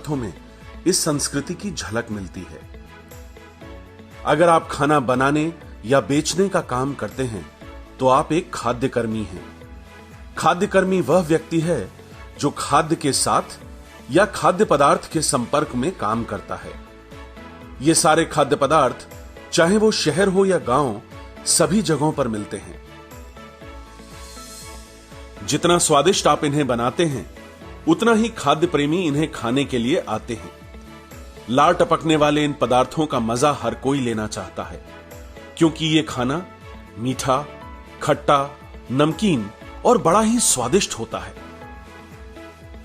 पदार्थों में इस संस्कृति की झलक मिलती है। अगर आप खाना बनाने या बेचने का काम करते हैं तो आप एक खाद्य कर्मी हैं। खाद्य कर्मी वह व्यक्ति है जो खाद्य के साथ या खाद्य पदार्थ के संपर्क में काम करता है। ये सारे खाद्य पदार्थ, चाहे वो शहर हो या गांव, सभी जगहों पर मिलते हैं। जितना स्वादिष्ट आप इन्हें बनाते हैं, उतना ही खाद्य प्रेमी इन्हें खाने के लिए आते हैं। लार टपकने वाले इन पदार्थों का मजा हर कोई लेना चाहता है, क्योंकि ये खाना मीठा, खट्टा, नमकीन और बड़ा ही स्वादिष्ट होता है।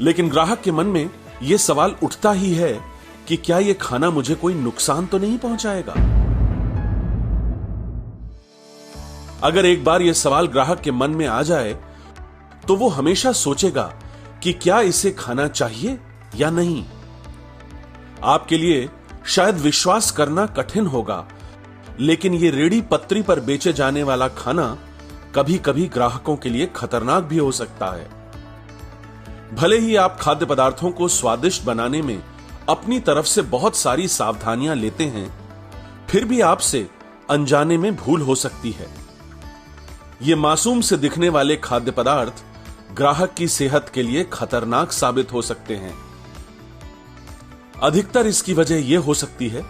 लेकिन ग्राहक के मन में यह सवाल उठता ही है कि क्या यह खाना मुझे कोई नुकसान तो नहीं पहुंचाएगा। अगर एक बार यह सवाल ग्राहक के मन में आ जाए तो वो हमेशा सोचेगा कि क्या इसे खाना चाहिए या नहीं। आपके लिए शायद विश्वास करना कठिन होगा, लेकिन यह रेडी पत्री पर बेचे जाने वाला खाना कभी कभी ग्राहकों के लिए खतरनाक भी हो सकता है। भले ही आप खाद्य पदार्थों को स्वादिष्ट बनाने में अपनी तरफ से बहुत सारी सावधानियां लेते हैं, फिर भी आपसे अनजाने में भूल हो सकती है। ये मासूम से दिखने वाले खाद्य पदार्थ ग्राहक की सेहत के लिए खतरनाक साबित हो सकते हैं। अधिकतर इसकी वजह यह हो सकती है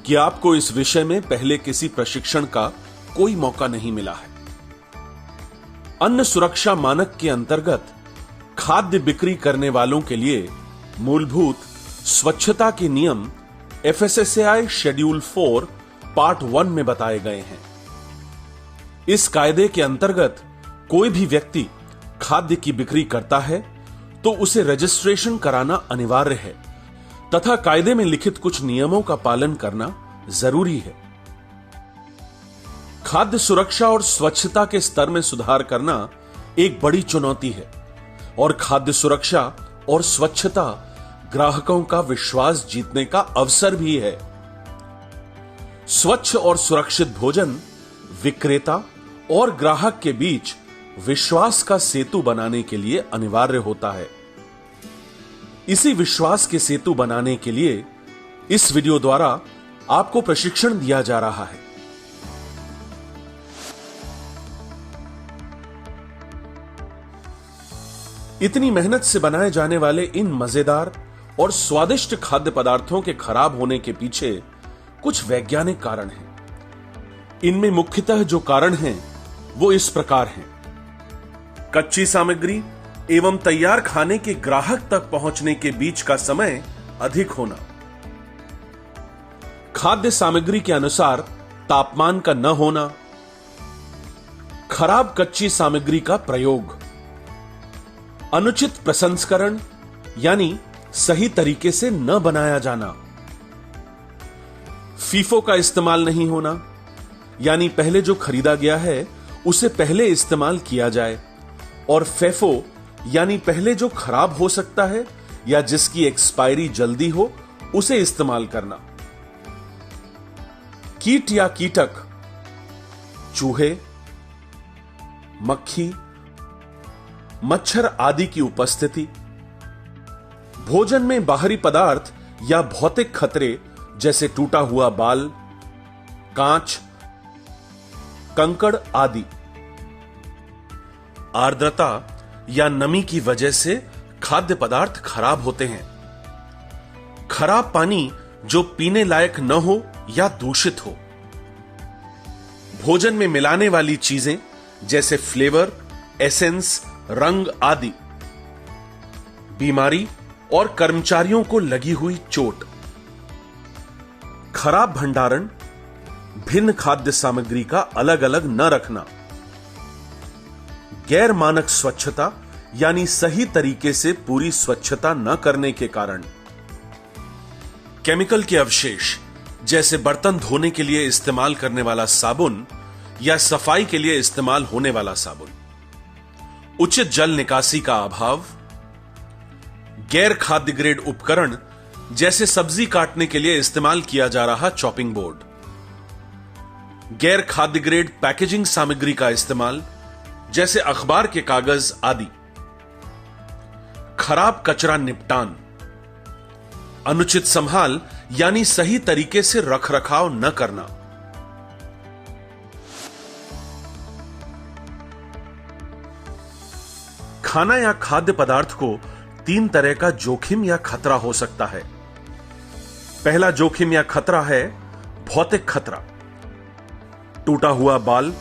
कि आपको इस विषय में पहले किसी प्रशिक्षण का कोई मौका नहीं मिला है। अन्न सुरक्षा मानक के अंतर्गत खाद्य बिक्री करने वालों के लिए मूलभूत स्वच्छता के नियम FSSAI शेड्यूल 4 पार्ट 1 में बताए गए हैं। इस कायदे के अंतर्गत कोई भी व्यक्ति खाद्य की बिक्री करता है तो उसे रजिस्ट्रेशन कराना अनिवार्य है तथा कायदे में लिखित कुछ नियमों का पालन करना जरूरी है। खाद्य सुरक्षा और स्वच्छता के स्तर में सुधार करना एक बड़ी चुनौती है और खाद्य सुरक्षा और स्वच्छता ग्राहकों का विश्वास जीतने का अवसर भी है। स्वच्छ और सुरक्षित भोजन विक्रेता और ग्राहक के बीच विश्वास का सेतु बनाने के लिए अनिवार्य होता है। इसी विश्वास के सेतु बनाने के लिए इस वीडियो द्वारा आपको प्रशिक्षण दिया जा रहा है। इतनी मेहनत से बनाए जाने वाले इन मजेदार और स्वादिष्ट खाद्य पदार्थों के खराब होने के पीछे कुछ वैज्ञानिक कारण हैं। इनमें मुख्यतः जो कारण हैं वो इस प्रकार हैं। कच्ची सामग्री एवं तैयार खाने के ग्राहक तक पहुंचने के बीच का समय अधिक होना, खाद्य सामग्री के अनुसार तापमान का न होना, खराब कच्ची सामग्री का प्रयोग, अनुचित प्रसंस्करण यानी सही तरीके से न बनाया जाना, फीफो का इस्तेमाल नहीं होना यानी पहले जो खरीदा गया है उसे पहले इस्तेमाल किया जाए, और फेफो यानी पहले जो खराब हो सकता है या जिसकी एक्सपायरी जल्दी हो उसे इस्तेमाल करना, कीट या कीटक, चूहे, मक्खी, मच्छर आदि की उपस्थिति, भोजन में बाहरी पदार्थ या भौतिक खतरे जैसे टूटा हुआ बाल, कांच, कंकड़ आदि, आर्द्रता या नमी की वजह से खाद्य पदार्थ खराब होते हैं, खराब पानी जो पीने लायक न हो या दूषित हो, भोजन में मिलाने वाली चीजें जैसे फ्लेवर, एसेंस, रंग आदि, बीमारी और कर्मचारियों को लगी हुई चोट, खराब भंडारण, भिन्न खाद्य सामग्री का अलग अलग न रखना, गैर मानक स्वच्छता यानी सही तरीके से पूरी स्वच्छता न करने के कारण, केमिकल के अवशेष जैसे बर्तन धोने के लिए इस्तेमाल करने वाला साबुन या सफाई के लिए इस्तेमाल होने वाला साबुन, उचित जल निकासी का अभाव, गैर खाद्य ग्रेड उपकरण जैसे सब्जी काटने के लिए इस्तेमाल किया जा रहा चॉपिंग बोर्ड, गैर खाद्य ग्रेड पैकेजिंग सामग्री का इस्तेमाल जैसे अखबार के कागज आदि, खराब कचरा निपटान, अनुचित संभाल यानी सही तरीके से रखरखाव न करना। खाना या खाद्य पदार्थ को 3 तरह का जोखिम या खतरा हो सकता है। पहला जोखिम या खतरा है भौतिक खतरा। टूटा हुआ बाल,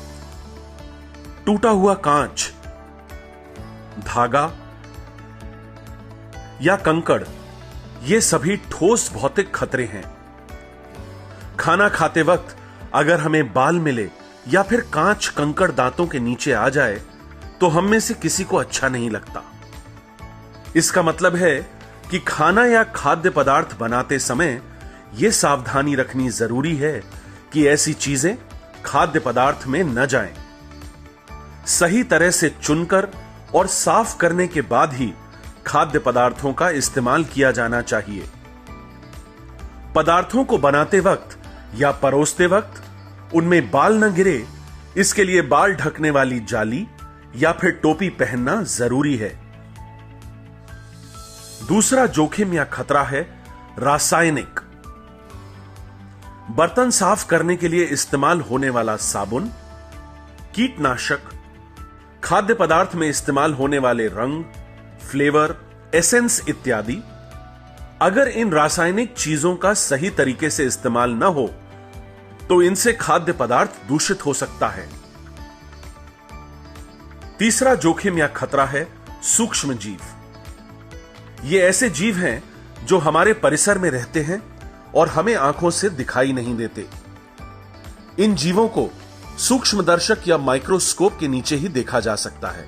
टूटा हुआ कांच, धागा या कंकड़, ये सभी ठोस भौतिक खतरे हैं। खाना खाते वक्त अगर हमें बाल मिले या फिर कांच कंकड़ दांतों के नीचे आ जाए तो हम में से किसी को अच्छा नहीं लगता। इसका मतलब है कि खाना या खाद्य पदार्थ बनाते समय यह सावधानी रखनी जरूरी है कि ऐसी चीजें खाद्य पदार्थ में न जाएं। सही तरह से चुनकर और साफ करने के बाद ही खाद्य पदार्थों का इस्तेमाल किया जाना चाहिए। पदार्थों को बनाते वक्त या परोसते वक्त उनमें बाल न गिरे, इसके लिए बाल ढकने वाली जाली या फिर टोपी पहनना जरूरी है। दूसरा जोखिम या खतरा है रासायनिक। बर्तन साफ करने के लिए इस्तेमाल होने वाला साबुन, कीटनाशक, खाद्य पदार्थ में इस्तेमाल होने वाले रंग, फ्लेवर, एसेंस इत्यादि, अगर इन रासायनिक चीजों का सही तरीके से इस्तेमाल न हो तो इनसे खाद्य पदार्थ दूषित हो सकता है। तीसरा जोखिम या खतरा है सूक्ष्म जीव। ये ऐसे जीव हैं जो हमारे परिसर में रहते हैं और हमें आंखों से दिखाई नहीं देते। इन जीवों को सूक्ष्मदर्शक या माइक्रोस्कोप के नीचे ही देखा जा सकता है।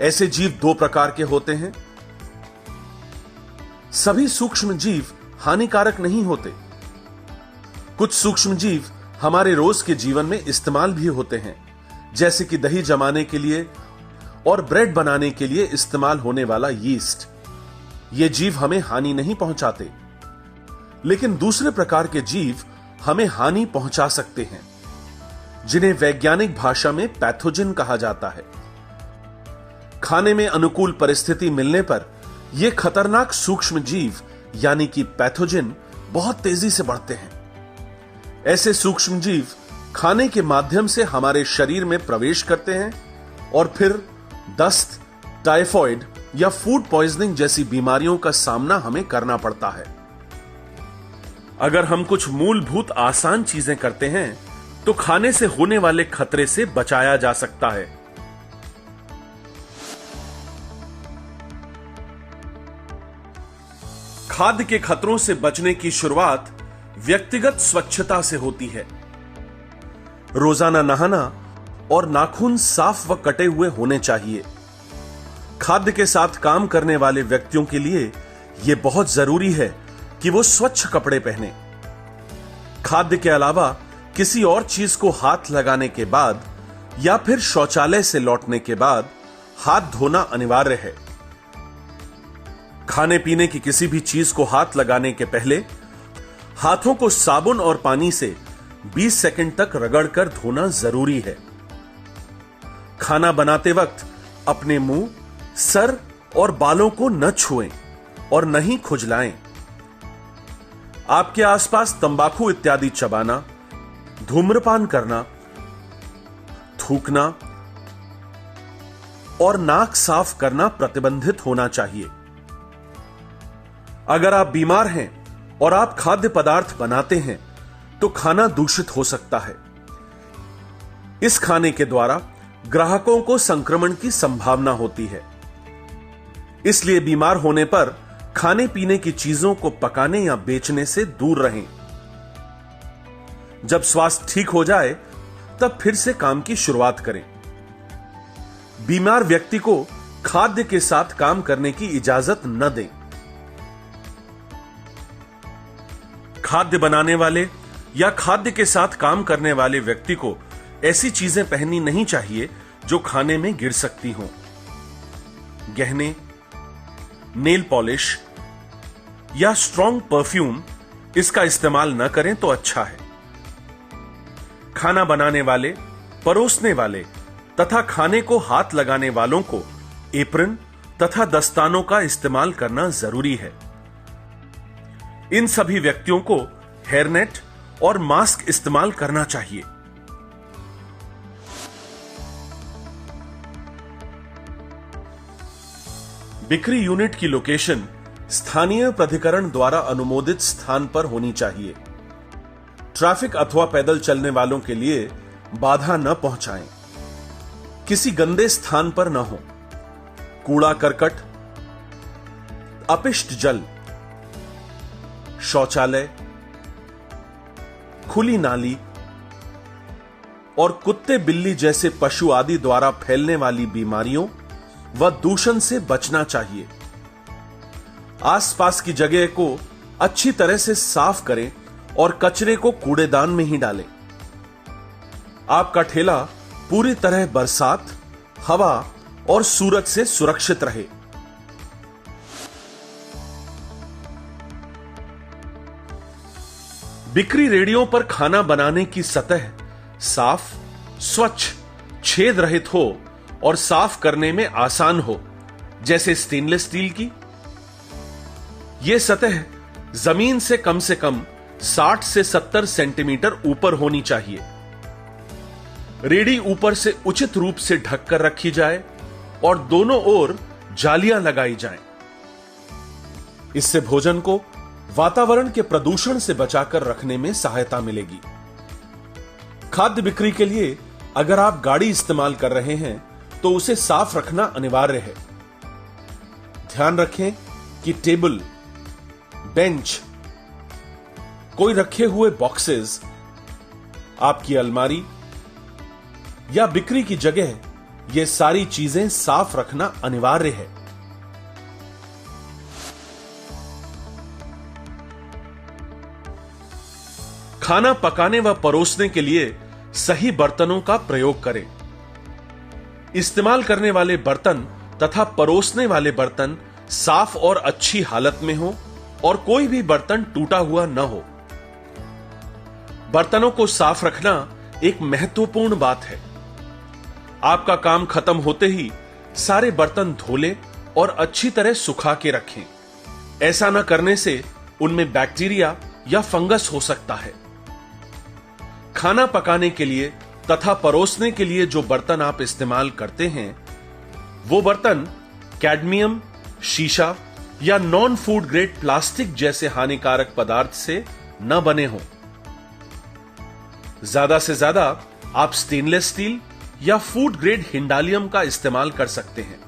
ऐसे जीव 2 प्रकार के होते हैं। सभी सूक्ष्म जीव हानिकारक नहीं होते। कुछ सूक्ष्म जीव हमारे रोज के जीवन में इस्तेमाल भी होते हैं, जैसे कि दही जमाने के लिए और ब्रेड बनाने के लिए इस्तेमाल होने वाला यीस्ट। ये जीव हमें हानि नहीं पहुंचाते, लेकिन दूसरे प्रकार के जीव हमें हानि पहुंचा सकते हैं, जिन्हें वैज्ञानिक भाषा में पैथोजन कहा जाता है। खाने में अनुकूल परिस्थिति मिलने पर यह खतरनाक सूक्ष्म जीव यानी कि पैथोजन बहुत तेजी से बढ़ते हैं। ऐसे सूक्ष्म जीव खाने के माध्यम से हमारे शरीर में प्रवेश करते हैं और फिर दस्त, टाइफॉइड या फूड पॉइजनिंग जैसी बीमारियों का सामना हमें करना पड़ता है। अगर हम कुछ मूलभूत आसान चीजें करते हैं तो खाने से होने वाले खतरे से बचाया जा सकता है। खाद्य के खतरों से बचने की शुरुआत व्यक्तिगत स्वच्छता से होती है। रोजाना नहाना और नाखून साफ व कटे हुए होने चाहिए। खाद्य के साथ काम करने वाले व्यक्तियों के लिए यह बहुत जरूरी है कि वो स्वच्छ कपड़े पहने। खाद्य के अलावा किसी और चीज को हाथ लगाने के बाद या फिर शौचालय से लौटने के बाद हाथ धोना अनिवार्य है। खाने पीने की किसी भी चीज को हाथ लगाने के पहले हाथों को साबुन और पानी से 20 सेकंड तक रगड़कर धोना जरूरी है। खाना बनाते वक्त अपने मुंह, सर और बालों को न छुएं और न ही खुजलाएं। आपके आसपास तंबाकू इत्यादि चबाना, धूम्रपान करना, थूकना और नाक साफ करना प्रतिबंधित होना चाहिए। अगर आप बीमार हैं और आप खाद्य पदार्थ बनाते हैं तो खाना दूषित हो सकता है। इस खाने के द्वारा ग्राहकों को संक्रमण की संभावना होती है। इसलिए बीमार होने पर खाने पीने की चीजों को पकाने या बेचने से दूर रहें। जब स्वास्थ्य ठीक हो जाए तब फिर से काम की शुरुआत करें। बीमार व्यक्ति को खाद्य के साथ काम करने की इजाजत न दें। खाद्य बनाने वाले या खाद्य के साथ काम करने वाले व्यक्ति को ऐसी चीजें पहननी नहीं चाहिए जो खाने में गिर सकती हों। गहने, नेल पॉलिश या स्ट्रॉन्ग परफ्यूम इसका इस्तेमाल न करें तो अच्छा है। खाना बनाने वाले, परोसने वाले तथा खाने को हाथ लगाने वालों को एप्रन तथा दस्तानों का इस्तेमाल करना जरूरी है। इन सभी व्यक्तियों को हेयरनेट और मास्क इस्तेमाल करना चाहिए। बिक्री यूनिट की लोकेशन स्थानीय प्राधिकरण द्वारा अनुमोदित स्थान पर होनी चाहिए। ट्रैफिक अथवा पैदल चलने वालों के लिए बाधा न पहुंचाएं। किसी गंदे स्थान पर न हो। कूड़ा करकट, अपशिष्ट जल, शौचालय, खुली नाली और कुत्ते बिल्ली जैसे पशु आदि द्वारा फैलने वाली बीमारियों व दूषण से बचना चाहिए। आसपास की जगह को अच्छी तरह से साफ करें और कचरे को कूड़ेदान में ही डालें। आपका ठेला पूरी तरह बरसात, हवा और सूरज से सुरक्षित रहे। बिक्री रेडियों पर खाना बनाने की सतह साफ, स्वच्छ, छेद रहित हो और साफ करने में आसान हो, जैसे स्टेनलेस स्टील की। यह सतह जमीन से कम 60 से 70 सेंटीमीटर ऊपर होनी चाहिए। रेडी ऊपर से उचित रूप से ढककर रखी जाए और दोनों ओर जालियां लगाई जाएं। इससे भोजन को वातावरण के प्रदूषण से बचाकर रखने में सहायता मिलेगी। खाद्य बिक्री के लिए अगर आप गाड़ी इस्तेमाल कर रहे हैं तो उसे साफ रखना अनिवार्य है। ध्यान रखें कि टेबल, बेंच, कोई रखे हुए बॉक्सेस, आपकी अलमारी या बिक्री की जगह, ये सारी चीजें साफ रखना अनिवार्य है। खाना पकाने व परोसने के लिए सही बर्तनों का प्रयोग करें। इस्तेमाल करने वाले बर्तन तथा परोसने वाले बर्तन साफ और अच्छी हालत में हो और कोई भी बर्तन टूटा हुआ न हो। बर्तनों को साफ रखना एक महत्वपूर्ण बात है। आपका काम खत्म होते ही सारे बर्तन धो लें और अच्छी तरह सुखा के रखें। ऐसा न करने से उनमें बैक्टीरिया या फंगस हो सकता है। खाना पकाने के लिए तथा परोसने के लिए जो बर्तन आप इस्तेमाल करते हैं, वो बर्तन कैडमियम, शीशा या नॉन फूड ग्रेड प्लास्टिक जैसे हानिकारक पदार्थ से न बने हों। ज्यादा से ज्यादा आप स्टेनलेस स्टील या फूड ग्रेड हिंडालियम का इस्तेमाल कर सकते हैं।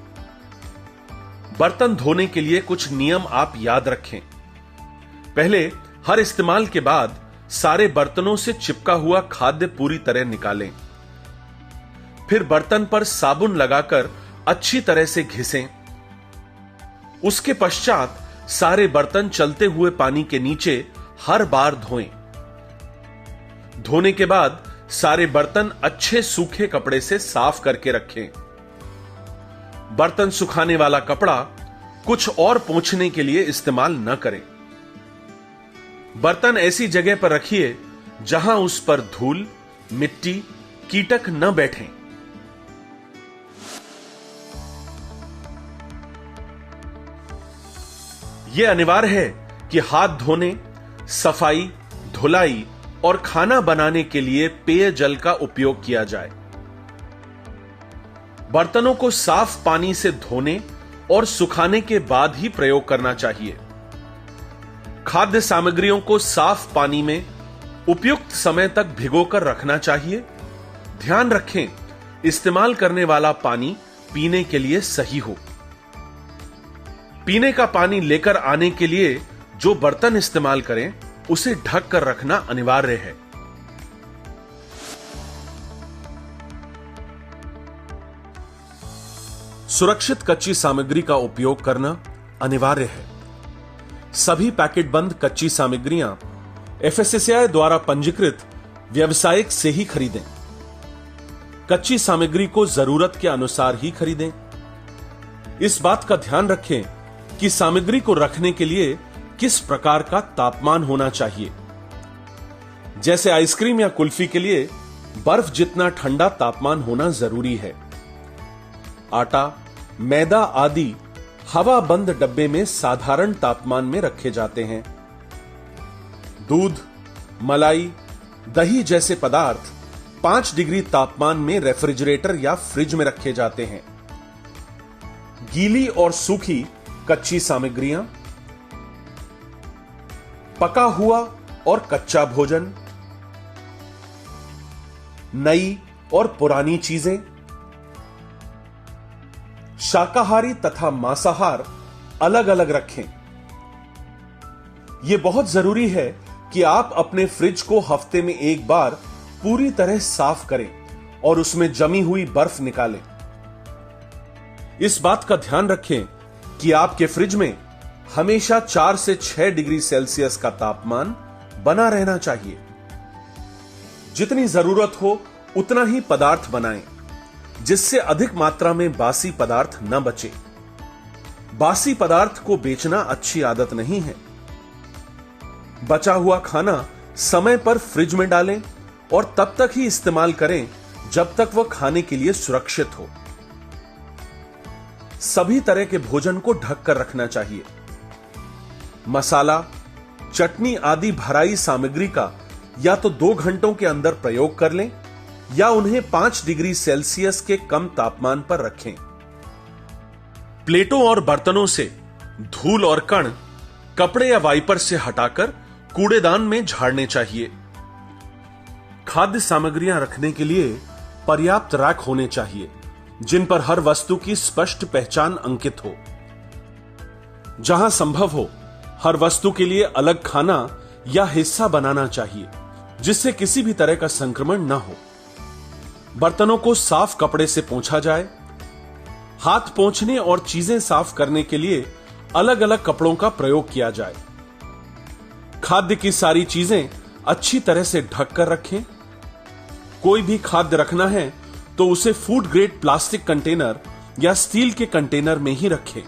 बर्तन धोने के लिए कुछ नियम आप याद रखें। पहले हर इस्तेमाल के बाद सारे बर्तनों से चिपका हुआ खाद्य पूरी तरह निकालें। फिर बर्तन पर साबुन लगाकर अच्छी तरह से घिसें। उसके पश्चात सारे बर्तन चलते हुए पानी के नीचे हर बार धोएं। धोने के बाद सारे बर्तन अच्छे सूखे कपड़े से साफ करके रखें। बर्तन सुखाने वाला कपड़ा कुछ और पोंछने के लिए इस्तेमाल न करें। बर्तन ऐसी जगह पर रखिए जहां उस पर धूल, मिट्टी, कीटक न बैठें। यह अनिवार्य है कि हाथ धोने, सफाई, धुलाई और खाना बनाने के लिए पेयजल का उपयोग किया जाए। बर्तनों को साफ पानी से धोने और सुखाने के बाद ही प्रयोग करना चाहिए। खाद्य सामग्रियों को साफ पानी में उपयुक्त समय तक भिगोकर रखना चाहिए। ध्यान रखें, इस्तेमाल करने वाला पानी पीने के लिए सही हो। पीने का पानी लेकर आने के लिए जो बर्तन इस्तेमाल करें उसे ढक कर रखना अनिवार्य है। सुरक्षित कच्ची सामग्री का उपयोग करना अनिवार्य है। सभी पैकेट बंद कच्ची सामग्रियां FSSAI द्वारा पंजीकृत व्यवसायिक से ही खरीदें। कच्ची सामग्री को जरूरत के अनुसार ही खरीदें। इस बात का ध्यान रखें कि सामग्री को रखने के लिए किस प्रकार का तापमान होना चाहिए। जैसे आइसक्रीम या कुल्फी के लिए बर्फ जितना ठंडा तापमान होना जरूरी है। आटा, मैदा आदि हवा बंद डब्बे में साधारण तापमान में रखे जाते हैं। दूध, मलाई, दही जैसे पदार्थ 5 डिग्री तापमान में रेफ्रिजरेटर या फ्रिज में रखे जाते हैं। गीली और सूखी कच्ची सामग्रियां, पका हुआ और कच्चा भोजन, नई और पुरानी चीजें, शाकाहारी तथा मांसाहार अलग अलग रखें। यह बहुत जरूरी है कि आप अपने फ्रिज को हफ्ते में एक बार पूरी तरह साफ करें और उसमें जमी हुई बर्फ निकालें। इस बात का ध्यान रखें कि आपके फ्रिज में हमेशा 4 से 6 डिग्री सेल्सियस का तापमान बना रहना चाहिए। जितनी जरूरत हो उतना ही पदार्थ बनाएं, जिससे अधिक मात्रा में बासी पदार्थ न बचे। बासी पदार्थ को बेचना अच्छी आदत नहीं है। बचा हुआ खाना समय पर फ्रिज में डालें और तब तक ही इस्तेमाल करें जब तक वह खाने के लिए सुरक्षित हो। सभी तरह के भोजन को ढक कर रखना चाहिए। मसाला, चटनी आदि भराई सामग्री का या तो 2 घंटों के अंदर प्रयोग कर लें या उन्हें 5 डिग्री सेल्सियस के कम तापमान पर रखें। प्लेटों और बर्तनों से धूल और कण कपड़े या वाइपर से हटाकर कूड़ेदान में झाड़ने चाहिए। खाद्य सामग्रियां रखने के लिए पर्याप्त रैक होने चाहिए, जिन पर हर वस्तु की स्पष्ट पहचान अंकित हो। जहां संभव हो, हर वस्तु के लिए अलग खाना या हिस्सा बनाना चाहिए, जिससे किसी भी तरह का संक्रमण न हो। बर्तनों को साफ कपड़े से पोंछा जाए। हाथ पोंछने और चीजें साफ करने के लिए अलग अलग कपड़ों का प्रयोग किया जाए। खाद्य की सारी चीजें अच्छी तरह से ढक कर रखें। कोई भी खाद्य रखना है तो उसे फूड ग्रेड प्लास्टिक कंटेनर या स्टील के कंटेनर में ही रखें।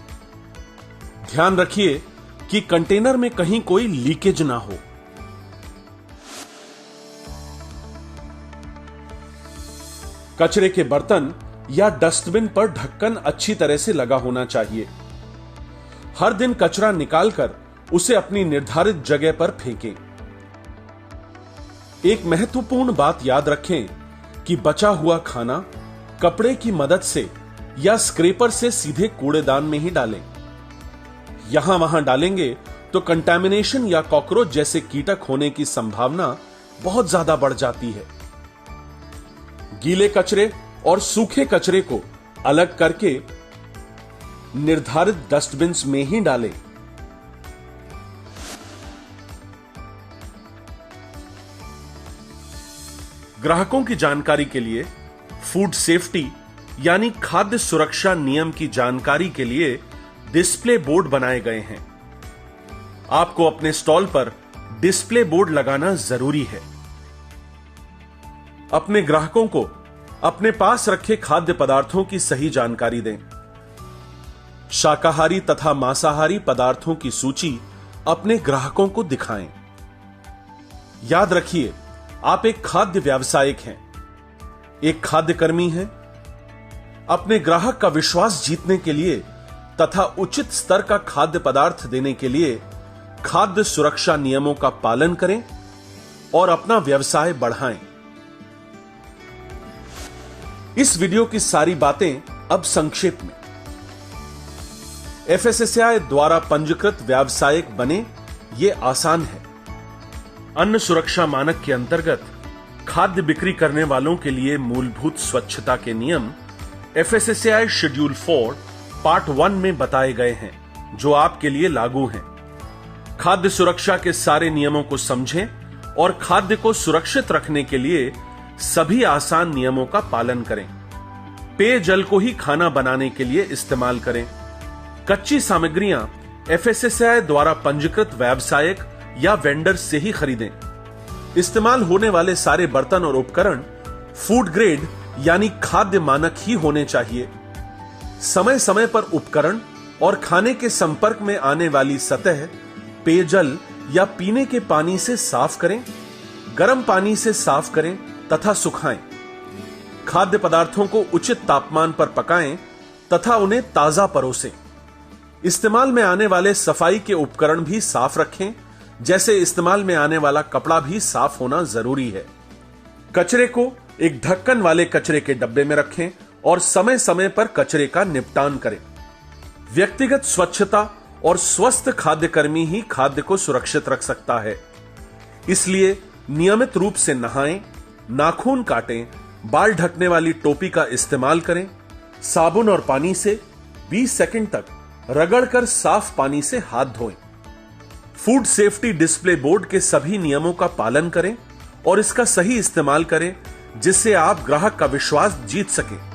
ध्यान रखिए कि कंटेनर में कहीं कोई लीकेज ना हो। कचरे के बर्तन या डस्टबिन पर ढक्कन अच्छी तरह से लगा होना चाहिए। हर दिन कचरा निकालकर उसे अपनी निर्धारित जगह पर फेंकें। एक महत्वपूर्ण बात याद रखें कि बचा हुआ खाना कपड़े की मदद से या स्क्रैपर से सीधे कूड़ेदान में ही डालें। यहां वहां डालेंगे तो कंटामिनेशन या कॉकरोच जैसे कीटक होने की संभावना बहुत ज्यादा बढ़ जाती है। गीले कचरे और सूखे कचरे को अलग करके निर्धारित डस्टबिन्स में ही डालें। ग्राहकों की जानकारी के लिए फूड सेफ्टी यानी खाद्य सुरक्षा नियम की जानकारी के लिए डिस्प्ले बोर्ड बनाए गए हैं। आपको अपने स्टॉल पर डिस्प्ले बोर्ड लगाना जरूरी है। अपने ग्राहकों को अपने पास रखे खाद्य पदार्थों की सही जानकारी दें। शाकाहारी तथा मांसाहारी पदार्थों की सूची अपने ग्राहकों को दिखाएं। याद रखिए, आप एक खाद्य व्यावसायिक हैं, एक खाद्य कर्मी हैं। अपने ग्राहक का विश्वास जीतने के लिए तथा उचित स्तर का खाद्य पदार्थ देने के लिए खाद्य सुरक्षा नियमों का पालन करें और अपना व्यवसाय बढ़ाएं। इस वीडियो की सारी बातें अब संक्षेप में। एफएसएसएआई द्वारा पंजीकृत व्यावसायिक बने, ये आसान है। अन्न सुरक्षा मानक के अंतर्गत खाद्य बिक्री करने वालों के लिए मूलभूत स्वच्छता के नियम एफएसएसएआई शेड्यूल 4 पार्ट 1 में बताए गए हैं, जो आपके लिए लागू हैं। खाद्य सुरक्षा के सारे नियमों को समझें और खाद्य को सुरक्षित रखने के लिए सभी आसान नियमों का पालन करें। पेयजल को ही खाना बनाने के लिए इस्तेमाल करें। कच्ची सामग्रियां एफएसएसएआई द्वारा पंजीकृत व्यावसायिक या वेंडर से ही खरीदें। इस्तेमाल होने वाले सारे बर्तन और उपकरण फूड ग्रेड यानी खाद्य मानक ही होने चाहिए। समय समय पर उपकरण और खाने के संपर्क में आने वाली सतह पेयजल या पीने के पानी से साफ करें, गर्म पानी से साफ करें तथा सुखाएं। खाद्य पदार्थों को उचित तापमान पर पकाएं तथा उन्हें ताजा परोसें। इस्तेमाल में आने वाले सफाई के उपकरण भी साफ रखें जैसे इस्तेमाल में आने वाला कपड़ा भी साफ होना जरूरी है। कचरे को एक ढक्कन वाले कचरे के डब्बे में रखें और समय समय पर कचरे का निपटान करें। व्यक्तिगत स्वच्छता और स्वस्थ खाद्य कर्मी ही खाद्य को सुरक्षित रख सकता है। इसलिए नियमित रूप से नहाएं, नाखून काटें, बाल ढकने वाली टोपी का इस्तेमाल करें, साबुन और पानी से 20 सेकंड तक रगड़कर साफ पानी से हाथ धोएं। फूड सेफ्टी डिस्प्ले बोर्ड के सभी नियमों का पालन करें और इसका सही इस्तेमाल करें, जिससे आप ग्राहक का विश्वास जीत सकें।